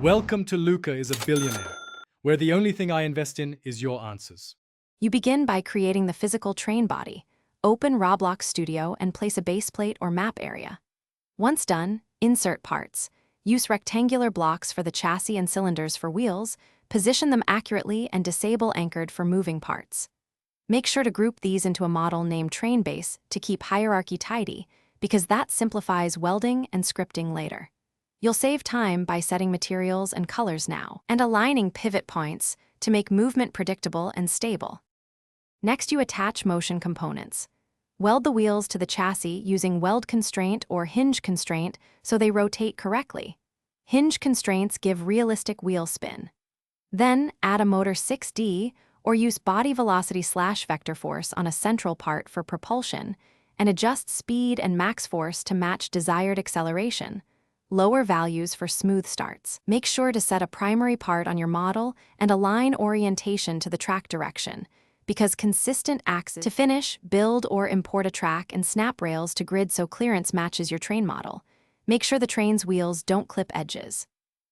Welcome to Luca is a billionaire, where the only thing I invest in is your answers. You begin by creating the physical train body. Open Roblox Studio and place a base plate or map area. Once done, insert parts. Use rectangular blocks for the chassis and cylinders for wheels, position them accurately and disable anchored for moving parts. Make sure to group these into a model named train base to keep hierarchy tidy, because that simplifies welding and scripting later. You'll save time by setting materials and colors now, and aligning pivot points to make movement predictable and stable. Next, you attach motion components. Weld the wheels to the chassis using weld constraint or hinge constraint so they rotate correctly. Hinge constraints give realistic wheel spin. Then, add a motor 6D or use body velocity/vector force on a central part for propulsion, and adjust speed and max force to match desired acceleration. Lower values for smooth starts. Make sure to set a primary part on your model and align orientation to the track direction, because consistent axes. To finish, build or import a track and snap rails to grid so clearance matches your train model. Make sure the train's wheels don't clip edges.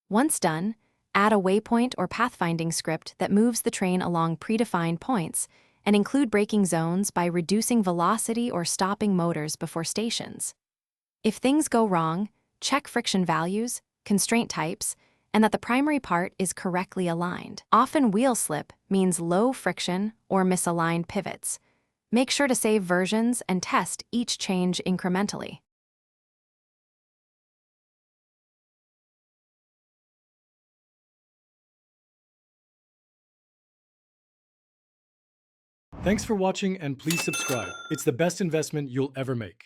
Once done, add a waypoint or pathfinding script that moves the train along predefined points, and include braking zones by reducing velocity or stopping motors before stations. If things go wrong, check friction values, constraint types, and that the primary part is correctly aligned. Often wheel slip means low friction or misaligned pivots. Make sure to save versions and test each change incrementally. Thanks for watching and please subscribe. It's the best investment you'll ever make.